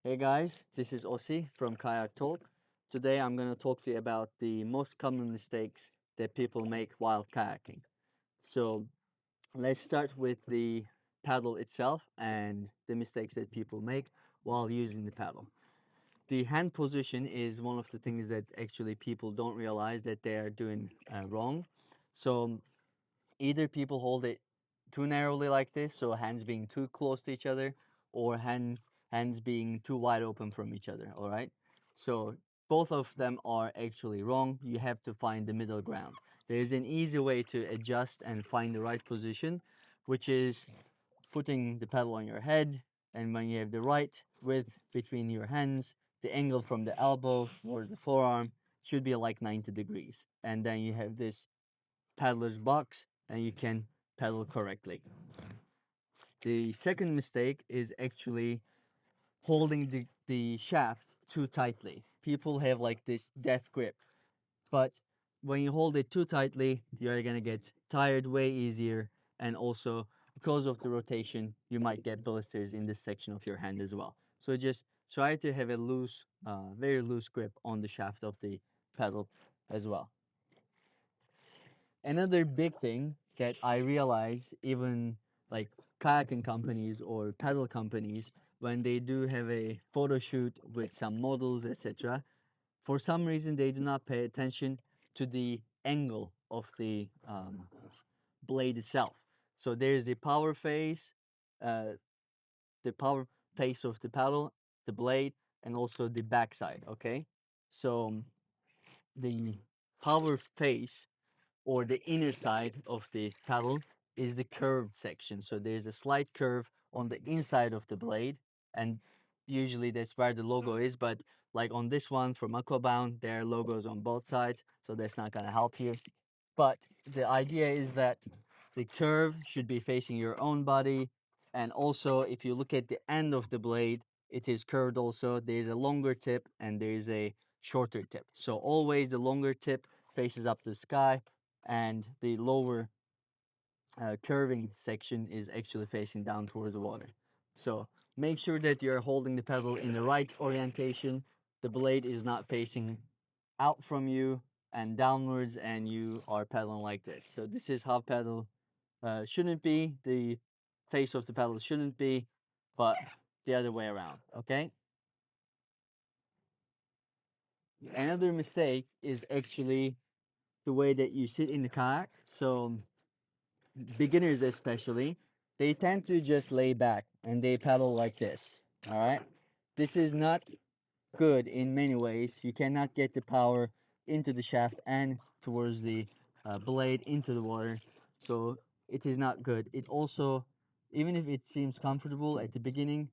Hey guys, this is Ossi from Kayak Talk. Today I'm going to talk to you about the most common mistakes that people make while kayaking. So let's start with the paddle itself and the mistakes that people make while using the paddle. The hand position is one of the things that actually people don't realize that they are doing wrong. So either people hold it too narrowly like this, so hands being too close to each other, or hands being too wide open from each other. All right. So both of them are actually wrong. You have to find the middle ground. There is an easy way to adjust and find the right position, which is putting the paddle on your head, and when you have the right width between your hands, the angle from the elbow towards the forearm should be like 90 degrees, and then you have this paddler's box and you can paddle correctly. The second mistake is actually holding the shaft too tightly. People have like this death grip, but when you hold it too tightly, you're gonna get tired way easier, and also because of the rotation, you might get blisters in this section of your hand as well. So just try to have a loose, very loose grip on the shaft of the paddle as well. Another big thing that I realize, even like kayaking companies or paddle companies, when they do have a photo shoot with some models, etc., for some reason they do not pay attention to the angle of the blade itself. So there's uh, the power face of the paddle, the blade, and also the backside. Okay, so the power face or the inner side of the paddle is the curved section. So there's a slight curve on the inside of the blade, and usually that's where the logo is. But like on this one from Aquabound, there are logos on both sides, so that's not gonna help you. But the idea is that the curve should be facing your own body, and also if you look at the end of the blade, it is curved also. There's a longer tip and there's a shorter tip. So always the longer tip faces up to the sky, and the lower curving section is actually facing down towards the water. So make sure that you're holding the pedal in the right orientation. The blade is not facing out from you and downwards, and you are pedaling like this. So this is how pedal shouldn't be. The face of the pedal shouldn't be, but the other way around. Okay. Another mistake is actually the way that you sit in the kayak. So beginners especially, they tend to just lay back and they paddle like this. All right. This is not good in many ways. You cannot get the power into the shaft and towards the blade into the water. So it is not good. It also, even if it seems comfortable at the beginning,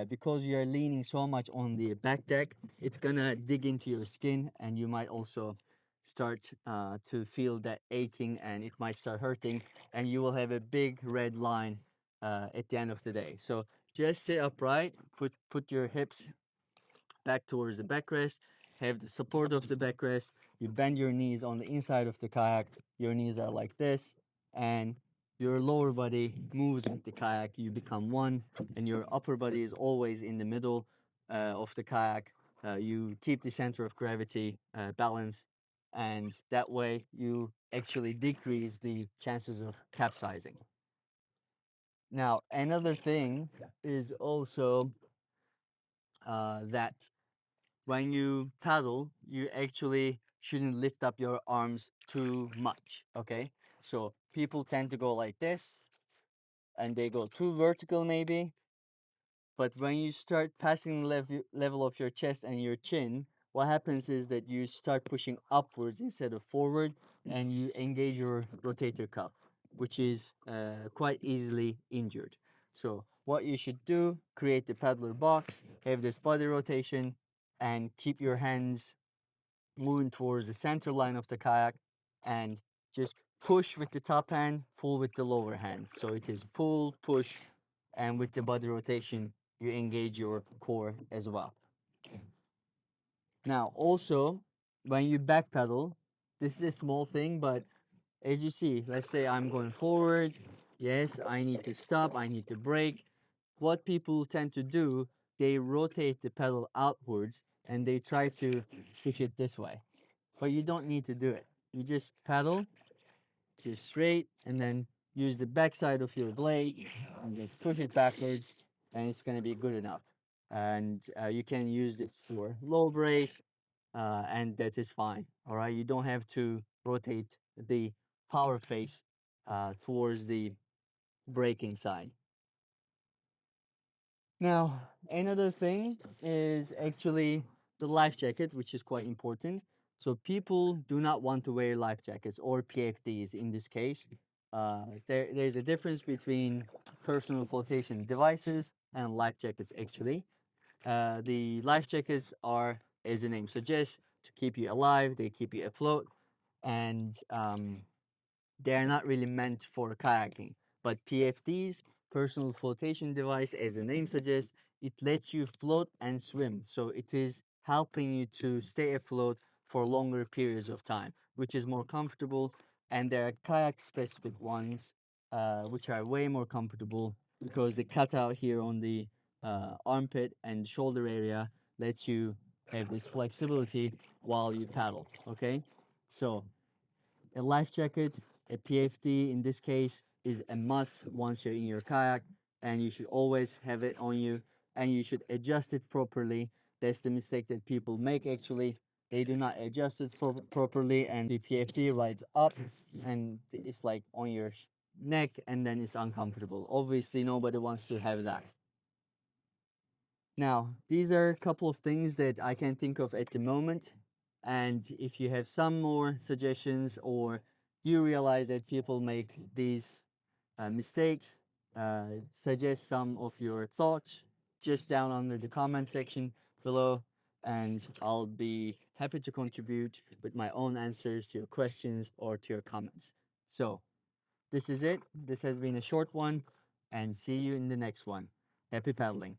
because you are leaning so much on the back deck, it's gonna dig into your skin, and you might also start to feel that aching, and it might start hurting, and you will have a big red line at the end of the day. So just sit upright, put your hips back towards the backrest, have the support of the backrest. You bend your knees on the inside of the kayak. Your knees are like this, and your lower body moves with the kayak. You become one, and your upper body is always in the middle of the kayak. You keep the center of gravity balanced, and that way you actually decrease the chances of capsizing. Now, another thing is also that when you paddle, you actually shouldn't lift up your arms too much. Okay, so people tend to go like this, and they go too vertical maybe. But when you start passing level of your chest and your chin, what happens is that you start pushing upwards instead of forward, and you engage your rotator cuff, which is quite easily injured. So what you should do, create the paddler box, have this body rotation, and keep your hands moving towards the center line of the kayak, and just push with the top hand, pull with the lower hand. So it is pull, push, and with the body rotation, you engage your core as well. Now, also, when you back pedal, this is a small thing, but as you see, let's say I'm going forward. Yes, I need to stop, I need to brake. What people tend to do, they rotate the pedal outwards and they try to push it this way. But you don't need to do it. You just pedal just straight and then use the backside of your blade and just push it backwards, and it's going to be good enough. And you can use this for low brace, and that is fine. All right, you don't have to rotate the power face towards the braking side. Now, another thing is actually the life jacket, which is quite important. So people do not want to wear life jackets or PFDs in this case. There's a difference between personal flotation devices and life jackets actually. The life jackets are, as the name suggests, to keep you alive, they keep you afloat, and they are not really meant for kayaking. But PFDs, personal flotation device, as the name suggests, it lets you float and swim. So it is helping you to stay afloat for longer periods of time, which is more comfortable. And there are kayak specific ones, which are way more comfortable because the cutout here on the armpit and shoulder area lets you have this flexibility while you paddle. Okay, so a life jacket, a PFD in this case, is a must once you're in your kayak, and you should always have it on you, and you should adjust it properly. That's the mistake that people make actually. They do not adjust it properly, and the PFD rides up and it's like on your neck, and then it's uncomfortable. Obviously, nobody wants to have that. Now, these are a couple of things that I can think of at the moment. And if you have some more suggestions or you realize that people make these mistakes, suggest some of your thoughts just down under the comment section below. And I'll be happy to contribute with my own answers to your questions or to your comments. So, this is it. This has been a short one, and see you in the next one. Happy paddling.